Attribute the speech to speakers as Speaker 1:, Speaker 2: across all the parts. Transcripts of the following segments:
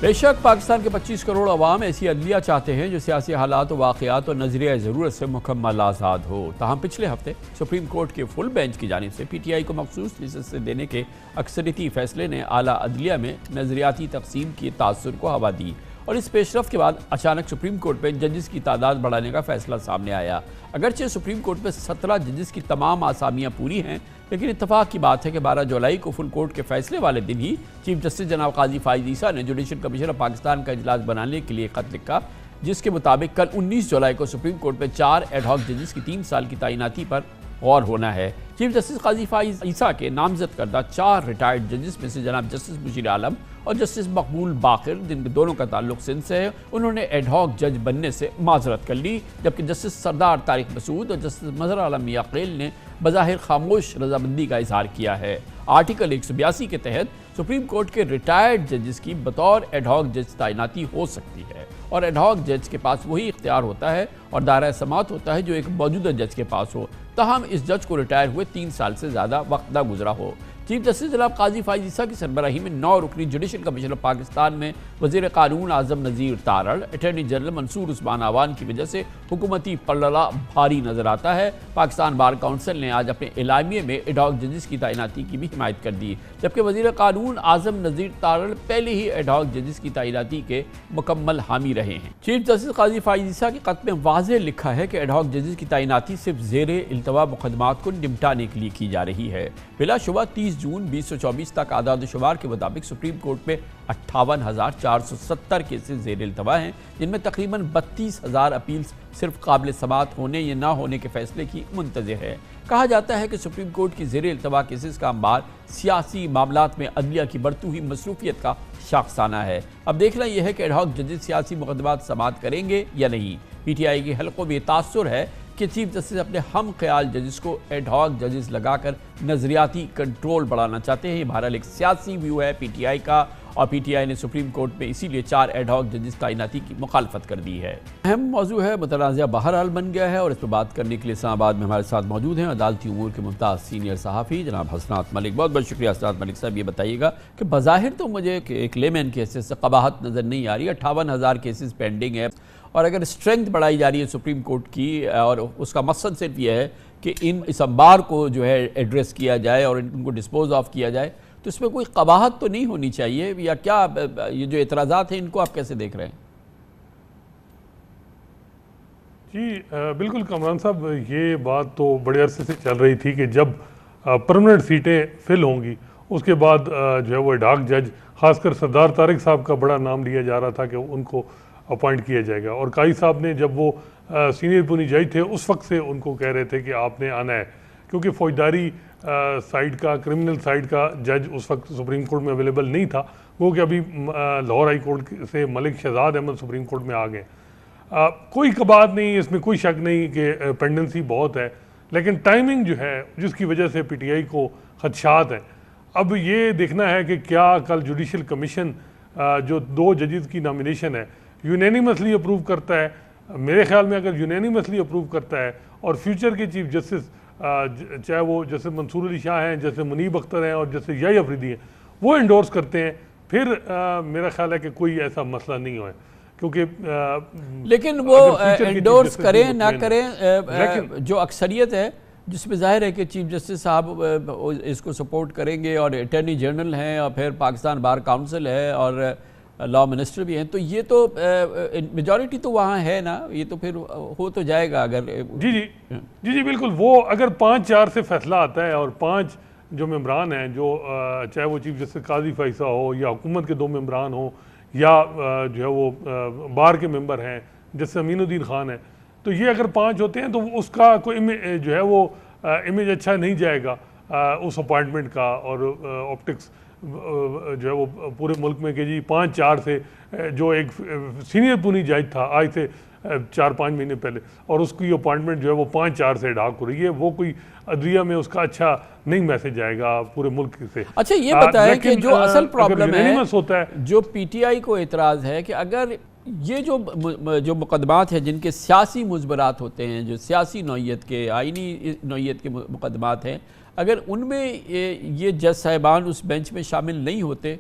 Speaker 1: بے شک پاکستان کے 25 کروڑ عوام ایسی عدلیہ چاہتے ہیں جو سیاسی حالات و واقعات اور نظریہ ضرورت سے مکمل آزاد ہو۔ تاہم پچھلے ہفتے سپریم کورٹ کے فل بینچ کی جانب سے پی ٹی آئی کو مخصوص نشست دینے کے اکثریتی فیصلے نے اعلیٰ عدلیہ میں نظریاتی تقسیم کے تاثر کو ہوا دی، اور اس پیش رفت کے بعد اچانک سپریم کورٹ میں ججز کی تعداد بڑھانے کا فیصلہ سامنے آیا۔ اگرچہ سپریم کورٹ میں 17 ججز کی تمام آسامیاں پوری ہیں، لیکن اتفاق کی بات ہے کہ 12 جولائی کو فل کورٹ کے فیصلے والے دن ہی چیف جسٹس جناب قاضی فائز عیسیٰ نے جوڈیشل کمیشن آف پاکستان کا اجلاس بنانے کے لیے خط لکھا، جس کے مطابق کل 19 جولائی کو سپریم کورٹ میں 4 ایڈ ہاک ججز کی 3 سال کی تعیناتی پر غور ہونا ہے۔ چیف جسٹس قاضی فائز عیسیٰ کے نامزد کردہ 4 ریٹائرڈ ججز میں سے جناب جسٹس مشیر عالم اور جسٹس مقبول باقر، جن دونوں کا تعلق سندھ سے ہے، انہوں نے ایڈ ہاک جج بننے سے معذرت کر لی، جبکہ جسٹس سردار طارق مسعود اور جسٹس مظہر عالم میاں قیل نے بظاہر خاموش رضامندی کا اظہار کیا ہے۔ آرٹیکل 182 کے تحت سپریم کورٹ کے ریٹائرڈ ججز کی بطور ایڈ ہاک جج تعیناتی ہو سکتی ہے، اور ایڈ ہاک جج کے پاس وہی اختیار ہوتا ہے اور دائرہ سماعت ہوتا ہے جو ایک موجودہ جج کے پاس ہو، تاہم اس جج کو ریٹائر ہوئے 3 سال سے زیادہ وقت نہ گزرا ہو۔ چیف جسٹس جناب قاضی فائز عیسیٰ کی سربراہی میں 9 رکنی جوڈیشل کمیشن آف پاکستان میں وزیر قانون اعظم نذیر تارڑ، اٹارنی جنرل منصور عثمان آوان کی وجہ سے حکومتی پلڑا بھاری نظر آتا ہے۔ پاکستان بار کونسل نے آج اپنے اعلامیے میں ایڈ ہاک ججز کی تعیناتی کی بھی حمایت کر دی، جبکہ وزیر قانون اعظم نذیر تارڑ پہلے ہی ایڈ ہاک ججز کی تعیناتی کے مکمل حامی رہے ہیں۔ چیف جسٹس قاضی فائز عیسیٰ کے خط میں واضح لکھا ہے کہ ایڈ ہاک ججز کی تعیناتی صرف زیر التوا مقدمات کو نمٹانے کے لیے کی جا رہی ہے۔ بلا شبہ 30 جون 2024 تک اعداد و شمار کے مطابق سپریم کورٹ میں 58,470 کیسز زیر التوا ہیں، جن میں تقریباً 32,000 اپیلز صرف قابل سماعت ہونے یا نہ ہونے کے فیصلے کی منتظر ہے۔ کہا جاتا ہے کہ سپریم کورٹ کی زیر التوا کیسز کا انبار سیاسی معاملات میں عدلیہ کی بڑھتی ہوئی مصروفیت کا شاخسانہ ہے۔ اب دیکھنا یہ ہے کہ ایڈ ہاک ججز سیاسی مقدمات سماعت کریں گے یا نہیں۔ پی ٹی آئی کے حلقوں میں یہ تاثر ہے کہ چیف جسٹس اپنے ہم خیال ججز کو ایڈ ہاک ججز لگا کر نظریاتی کنٹرول بڑھانا چاہتے ہیں۔ یہ بہرحال ایک سیاسی ویو ہے پی ٹی آئی کا، اور پی ٹی آئی نے سپریم کورٹ میں اسی لیے 4 ایڈ ہاک ججز تعیناتی کی مخالفت کر دی ہے۔ اہم موضوع ہے، متنازعہ بہرحال بن گیا ہے، اور اس پر بات کرنے کے لیے اسلام آباد میں ہمارے ساتھ موجود ہیں عدالتی امور کے ممتاز سینئر صحافی جناب حسنات ملک۔ بہت بہت شکریہ حسنات ملک صاحب۔ یہ بتائیے گا کہ بظاہر تو مجھے ایک لیمین کے حیثیت سے قباحت نظر نہیں آ رہی، 58,000 کیسز پینڈنگ ہے، اور اگر اسٹرینتھ بڑھائی جا رہی ہے سپریم کورٹ کی، اور اس کا مقصد صرف یہ ہے کہ اس انبار کو جو ہے ایڈریس کیا جائے اور ان کو ڈسپوز آف کیا جائے، تو اس میں کوئی قباحت تو نہیں ہونی چاہیے، یا کیا یہ جو اعتراضات ہیں ان کو آپ کیسے دیکھ رہے ہیں؟
Speaker 2: جی بالکل کامران صاحب، یہ بات تو بڑے عرصے سے چل رہی تھی کہ جب پرمننٹ سیٹیں فل ہوں گی اس کے بعد جو ہے وہ ایڈ ہاک جج، خاص کر سردار طارق صاحب کا بڑا نام لیا جا رہا تھا کہ ان کو اپوائنٹ کیا جائے گا، اور قاضی صاحب نے جب وہ سینئر پونی جج تھے اس وقت سے ان کو کہہ رہے تھے کہ آپ نے آنا ہے، کیونکہ فوجداری سائیڈ کا، کرمنل سائیڈ کا جج اس وقت سپریم کورٹ میں اویلیبل نہیں تھا، وہ کہ ابھی لاہور ہائی کورٹ سے ملک شہزاد احمد سپریم کورٹ میں آ گئے۔ کوئی قباحت نہیں، اس میں کوئی شک نہیں کہ پینڈنسی بہت ہے، لیکن ٹائمنگ جو ہے جس کی وجہ سے پی ٹی آئی کو خدشات ہیں۔ اب یہ دیکھنا ہے کہ کیا کل جوڈیشل کمیشن جو 2 ججز کی نامینیشن ہے یونینیمسلی اپروو کرتا ہے۔ میرے خیال میں اگر یونینیمسلی اپروو کرتا ہے اور فیوچر کے چیف جسٹس چاہے وہ جیسے منصور علی شاہ ہیں، جیسے منیب اختر ہیں، اور جیسے یحییٰ افریدی ہیں، وہ انڈورس کرتے ہیں، پھر میرا خیال ہے کہ کوئی ایسا مسئلہ نہیں ہوئے، کیونکہ
Speaker 1: لیکن وہ انڈورس کریں نہ کریں، جو اکثریت ہے جس میں ظاہر ہے کہ چیف جسٹس صاحب اس کو سپورٹ کریں گے، اور اٹارنی جنرل ہیں، اور پھر پاکستان بار کونسل ہے، اور لا منسٹر بھی ہیں، تو یہ تو میجورٹی تو وہاں ہے نا، یہ تو پھر ہو تو جائے گا اگر
Speaker 2: جی بالکل، وہ اگر 5-4 سے فیصلہ آتا ہے، اور 5 جو ممبران ہیں، جو چاہے وہ چیف جسٹس قاضی فائز ہو، یا حکومت کے 2 ممبران ہوں، یا جو ہے وہ بار کے ممبر ہیں جیسے امین الدین خان ہیں، تو یہ اگر 5 ہوتے ہیں تو اس کا کوئی جو ہے وہ امیج اچھا نہیں جائے گا اس اپوائنٹمنٹ کا، اور آپٹکس جو ہے وہ پورے ملک میں کہ جی 5-4 سے جو ایک سینئر پونی جج تھا آج سے 4-5 مہینے پہلے، اور اس کی اپوائنٹمنٹ جو ہے وہ 5-4 سے ڈھاک ہو رہی ہے، وہ کوئی عدلیہ میں اس کا اچھا نہیں میسج آئے گا پورے ملک سے۔
Speaker 1: اچھا یہ بتائیں کہ جو اصل پرابلم ہے، جو پی ٹی آئی کو اعتراض ہے کہ اگر یہ جو مقدمات ہیں جن کے سیاسی مضمرات ہوتے ہیں، جو سیاسی نوعیت کے، آئینی نوعیت کے مقدمات ہیں، اگر ان میں یہ جج صاحبان اس بینچ میں شامل نہیں ہوتے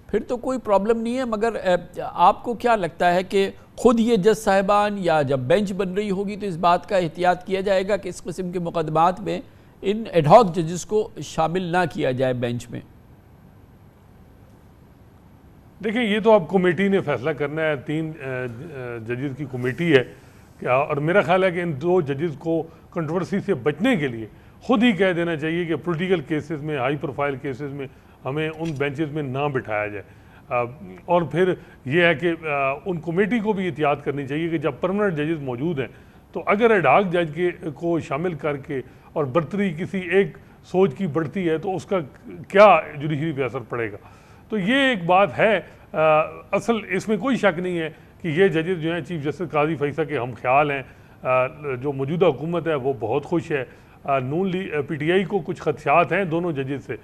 Speaker 1: پھر تو کوئی پرابلم نہیں ہے، مگر آپ کو کیا لگتا ہے کہ خود یہ جج صاحبان یا جب بینچ بن رہی ہوگی تو اس بات کا احتیاط کیا جائے گا کہ اس قسم کے مقدمات میں ان ایڈ ہاک ججز کو شامل نہ کیا جائے بینچ میں؟
Speaker 2: دیکھیں یہ تو اب کمیٹی نے فیصلہ کرنا ہے، 3 ججز کی کمیٹی ہے، اور میرا خیال ہے کہ ان 2 ججز کو کنٹروورسی سے بچنے کے لیے خود ہی کہہ دینا چاہیے کہ پولیٹیکل کیسز میں، ہائی پروفائل کیسز میں ہمیں ان بینچز میں نہ بٹھایا جائے۔ اور پھر یہ ہے کہ ان کمیٹی کو بھی احتیاط کرنی چاہیے کہ جب پرماننٹ ججز موجود ہیں تو اگر ایڈ ہاک جج کو شامل کر کے اور برتری کسی ایک سوچ کی بڑھتی ہے تو اس کا کیا جوڈیشری پہ اثر پڑے گا۔ تو یہ ایک بات ہے، اصل اس میں کوئی شک نہیں ہے کہ یہ ججز جو ہیں چیف جسٹس قاضی فیصل کے ہم خیال ہیں، جو موجودہ حکومت ہے وہ بہت خوش ہے، پی ٹی آئی کو کچھ خدشات ہیں دونوں ججز سے،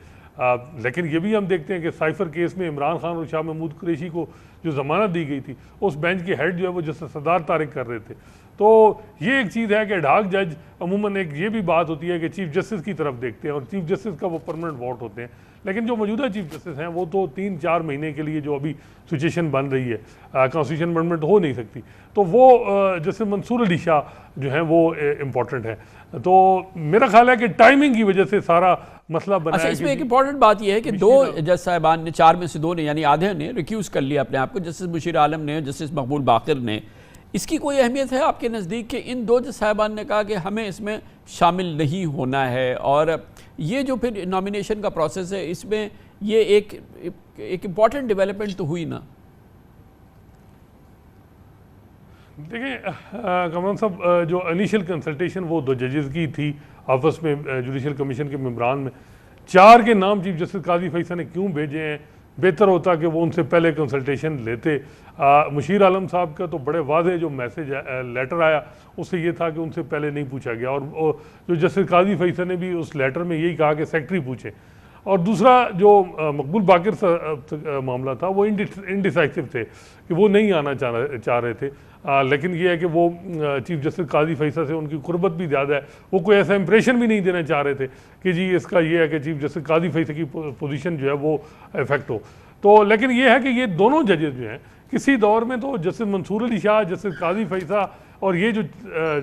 Speaker 2: لیکن یہ بھی ہم دیکھتے ہیں کہ سائفر کیس میں عمران خان اور شاہ محمود قریشی کو جو ضمانت دی گئی تھی اس بینچ کے ہیڈ جو ہے وہ جسٹس سردار طارق کر رہے تھے۔ تو یہ ایک چیز ہے کہ ایڈ ہاک جج عموماً ایک یہ بھی بات ہوتی ہے کہ چیف جسٹس کی طرف دیکھتے ہیں اور چیف جسٹس کا وہ پرماننٹ ووٹ ہوتے ہیں، لیکن جو موجودہ چیف جسٹس ہیں وہ تو 3-4 مہینے کے لیے جو ابھی سچویشن بن رہی ہے، کانسٹیٹیوشن امینڈمنٹ ہو نہیں سکتی، تو وہ جسٹس منصور علی شاہ جو ہیں وہ امپورٹنٹ ہیں۔ تو میرا خیال ہے کہ ٹائمنگ کی وجہ سے سارا مسئلہ بنا ہے۔
Speaker 1: اچھا، اس میں ایک امپورٹنٹ بات یہ ہے کہ 2 جج صاحبان نے، 4 میں سے 2 نے یعنی آدھے نے ریکیوز کر لیا اپنے آپ کو، جسٹس مشیر عالم نے، جسٹس مقبول باقر نے۔ اس کی کوئی اہمیت ہے آپ کے نزدیک کہ ان 2 جج صاحبان نے کہا کہ ہمیں اس میں شامل نہیں ہونا ہے، اور یہ جو پھر نامینیشن کا پروسیس ہے اس میں یہ ایک امپورٹنٹ ڈیولپمنٹ تو ہوئی نا؟
Speaker 2: دیکھیں کامران صاحب، جو انیشل کنسلٹیشن وہ 2 ججز کی تھی آپس میں جوڈیشل کمیشن کے ممبران میں، 4 کے نام چیف جسٹس قاضی فیصل نے کیوں بھیجے ہیں؟ بہتر ہوتا کہ وہ ان سے پہلے کنسلٹیشن لیتے۔ مشیر عالم صاحب کا تو بڑے واضح جو میسج لیٹر آیا اس سے یہ تھا کہ ان سے پہلے نہیں پوچھا گیا، اور جو جسٹس قاضی فیصل نے بھی اس لیٹر میں یہی کہا کہ سیکٹری پوچھے۔ اور دوسرا جو مقبول باقر معاملہ تھا وہ انڈیسائسو تھے کہ وہ نہیں آنا چاہ رہے تھے، لیکن یہ ہے کہ وہ چیف جسٹس قاضی فیصل سے ان کی قربت بھی زیادہ ہے، وہ کوئی ایسا امپریشن بھی نہیں دینا چاہ رہے تھے کہ جی اس کا یہ ہے کہ چیف جسٹس قاضی فیصل کی پوزیشن جو ہے وہ افیکٹ ہو۔ تو لیکن یہ ہے کہ یہ دونوں ججز جو ہیں کسی دور میں تو جسٹس منصور علی شاہ، جسٹس قاضی فیصل اور یہ جو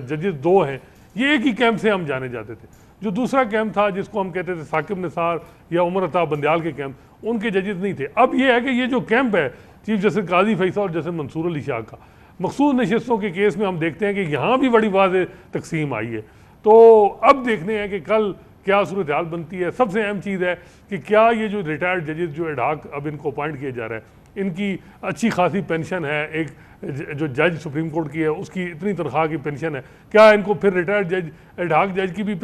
Speaker 2: ججز 2 ہیں یہ ایک ہی کیمپ سے ہم جانے جاتے تھے۔ جو دوسرا کیمپ تھا جس کو ہم کہتے تھے ثاقب نثار یا عمر عطا بندیال کے کیمپ، ان کے ججز نہیں تھے۔ اب یہ ہے کہ یہ جو کیمپ ہے چیف جسٹس قاضی فیصل اور جسٹس منصور علی شاہ کا، مخصوص نشستوں کے کیس میں ہم دیکھتے ہیں کہ یہاں بھی بڑی واضح تقسیم آئی ہے۔ تو اب دیکھنے ہیں کہ کل کیا صورتحال بنتی ہے۔ سب سے اہم چیز ہے کہ کیا یہ جو ریٹائرڈ ججز جو ایڈ ہاک اب ان کو اپوائنٹ کیا جا رہا ہے، ان کی اچھی خاصی پینشن ہے، ایک جو جج سپریم کورٹ کی ہے اس کی اتنی تنخواہ کی پینشن ہے، کیا ان کو پھر ریٹائرڈ جج ایڈ ہاک جج کی بھی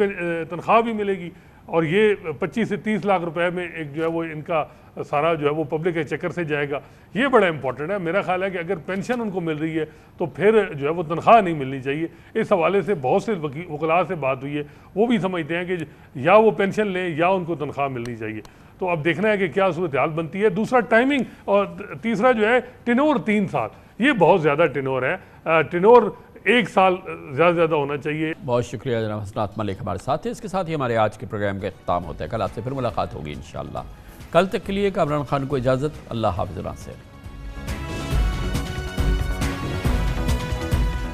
Speaker 2: تنخواہ بھی ملے گی؟ اور یہ 25 سے 30 لاکھ روپے میں ایک جو ہے وہ ان کا سارا جو ہے وہ پبلک ایکسچیکر سے جائے گا، یہ بڑا امپورٹنٹ ہے۔ میرا خیال ہے کہ اگر پینشن ان کو مل رہی ہے تو پھر جو ہے وہ تنخواہ نہیں ملنی چاہیے۔ اس حوالے سے بہت سے وکلاء سے بات ہوئی ہے، وہ بھی سمجھتے ہیں کہ یا وہ پینشن لیں یا ان کو تنخواہ ملنی چاہیے۔ تو اب دیکھنا ہے کہ کیا صورتحال بنتی ہے۔ دوسرا ٹائمنگ، اور تیسرا جو ہے ٹینور 3 سال، یہ بہت زیادہ ٹینور ہے، ٹینور 1 سال زیادہ ہونا چاہیے۔
Speaker 1: بہت شکریہ جناب حسنات ملک ہمارے ساتھ ہیں۔ اس کے ساتھ ہی ہمارے آج کے پروگرام کا اختتام ہوتا ہے۔ کل آپ سے پھر ملاقات ہوگی انشاءاللہ۔ کل تک کے لیے کامران خان کو اجازت، اللہ حافظ۔